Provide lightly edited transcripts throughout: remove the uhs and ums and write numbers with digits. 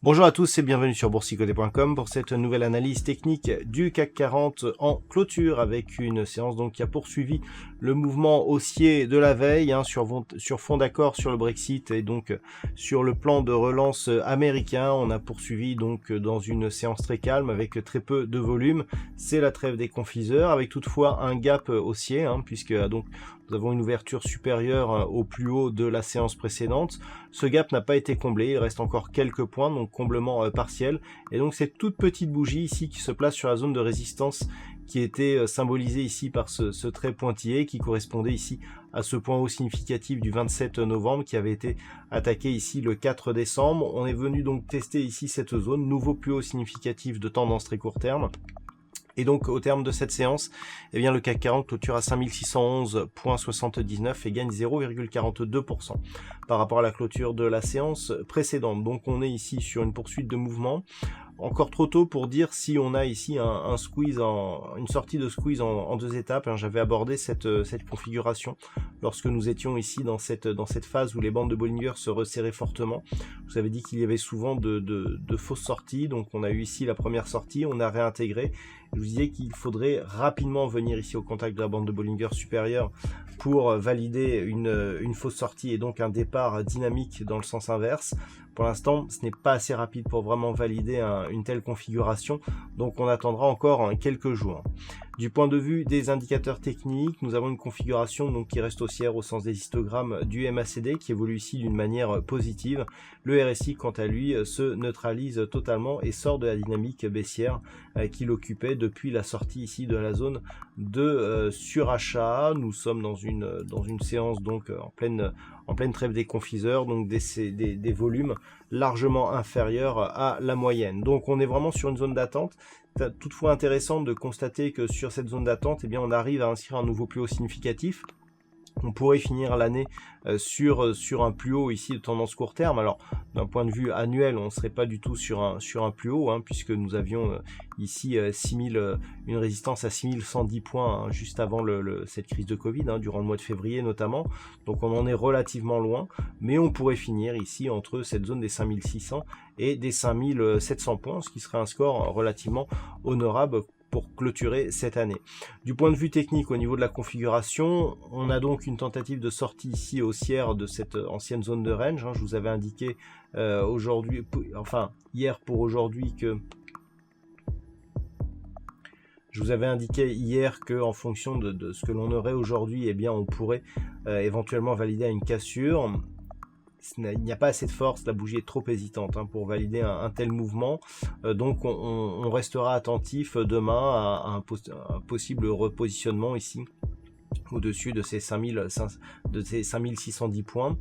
Bonjour à tous et bienvenue sur boursicoté.com pour cette nouvelle analyse technique du CAC 40 en clôture avec une séance donc qui a poursuivi le mouvement haussier de la veille sur fond d'accord sur le Brexit et donc sur le plan de relance américain. On a poursuivi donc dans une séance très calme avec très peu de volume. C'est la trêve des confiseurs avec toutefois un gap haussier puisque donc nous avons une ouverture supérieure au plus haut de la séance précédente. Ce gap n'a pas été comblé, il reste encore quelques points, donc comblement partiel. Et donc cette toute petite bougie ici qui se place sur la zone de résistance qui était symbolisée ici par ce trait pointillé qui correspondait ici à ce point haut significatif du 27 novembre qui avait été attaqué ici le 4 décembre. On est venu donc tester ici cette zone, nouveau plus haut significatif de tendance très court terme. Et donc au terme de cette séance, eh bien le CAC 40 clôture à 5611,79 et gagne 0,42% par rapport à la clôture de la séance précédente. Donc on est ici sur une poursuite de mouvement. Encore trop tôt pour dire si on a ici un squeeze, une sortie de squeeze en deux étapes. J'avais abordé cette configuration lorsque nous étions ici dans cette phase où les bandes de Bollinger se resserraient fortement. Je vous avais dit qu'il y avait souvent de fausses sorties. Donc on a eu ici la première sortie, on a réintégré. Je vous disais qu'il faudrait rapidement venir ici au contact de la bande de Bollinger supérieure pour valider une fausse sortie et donc un départ dynamique dans le sens inverse. Pour l'instant, ce n'est pas assez rapide pour vraiment valider une telle configuration, donc on attendra encore quelques jours. Du point de vue des indicateurs techniques, nous avons une configuration donc qui reste haussière au sens des histogrammes du MACD qui évolue ici d'une manière positive. Le RSI, quant à lui, se neutralise totalement et sort de la dynamique baissière qu'il occupait depuis la sortie ici de la zone de surachat. Nous sommes dans une séance donc en pleine trêve des confiseurs, donc des volumes largement inférieurs à la moyenne. Donc on est vraiment sur une zone d'attente. Toutefois intéressant de constater que sur cette zone d'attente, eh bien on arrive à inscrire un nouveau plus haut significatif. On pourrait finir l'année sur un plus haut ici de tendance court terme. Alors d'un point de vue annuel, on ne serait pas du tout sur un plus haut, puisque nous avions ici une résistance à 6110 points juste avant cette crise de Covid, durant le mois de février notamment. Donc on en est relativement loin, mais on pourrait finir ici entre cette zone des 5600 et des 5700 points, ce qui serait un score relativement honorable pour clôturer cette année. Du point de vue technique au niveau de la configuration, on a donc une tentative de sortie ici haussière de cette ancienne zone de range. Je vous avais indiqué hier pour aujourd'hui que je vous avais indiqué hier que en fonction de ce que l'on aurait aujourd'hui, eh bien on pourrait éventuellement valider à une cassure. Il n'y a pas assez de force, la bougie est trop hésitante pour valider un tel mouvement, donc on restera attentif demain à un possible repositionnement ici au-dessus de ces 5610 points.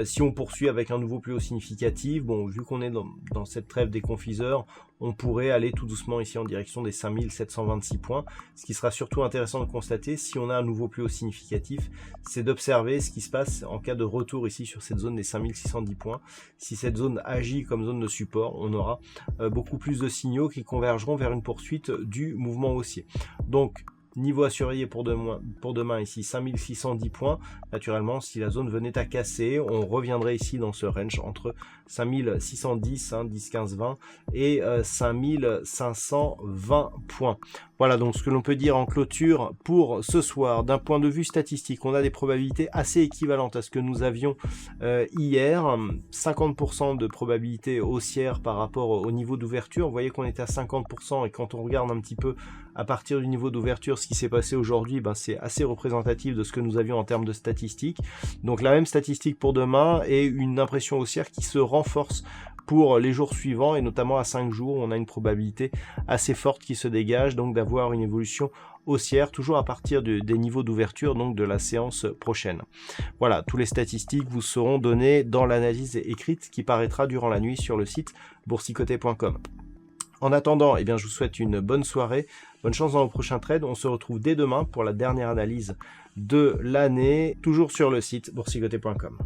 Si on poursuit avec un nouveau plus haut significatif, bon, vu qu'on est dans cette trêve des confiseurs, on pourrait aller tout doucement ici en direction des 5726 points. Ce qui sera surtout intéressant de constater, si on a un nouveau plus haut significatif, c'est d'observer ce qui se passe en cas de retour ici sur cette zone des 5610 points. Si cette zone agit comme zone de support, on aura beaucoup plus de signaux qui convergeront vers une poursuite du mouvement haussier. Donc, niveau à surveiller pour demain ici 5610 points. Naturellement, si la zone venait à casser, on reviendrait ici dans ce range entre 5610, 10, 15, 20 et 5520 points. Voilà donc ce que l'on peut dire en clôture pour ce soir. D'un point de vue statistique, on a des probabilités assez équivalentes à ce que nous avions hier. 50% de probabilité haussière par rapport au niveau d'ouverture. Vous voyez qu'on était à 50% et quand on regarde un petit peu à partir du niveau d'ouverture ce qui s'est passé aujourd'hui, c'est assez représentatif de ce que nous avions en termes de statistiques. Donc la même statistique pour demain et une impression haussière qui se renforce pour les jours suivants et notamment à 5 jours, on a une probabilité assez forte qui se dégage, donc d'avoir une évolution haussière, toujours à partir des niveaux d'ouverture donc de la séance prochaine. Voilà, tous les statistiques vous seront données dans l'analyse écrite qui paraîtra durant la nuit sur le site boursicoté.com. En attendant, je vous souhaite une bonne soirée, Bonne chance dans vos prochains trades. On se retrouve dès demain pour la dernière analyse de l'année, toujours sur le site boursicoté.com.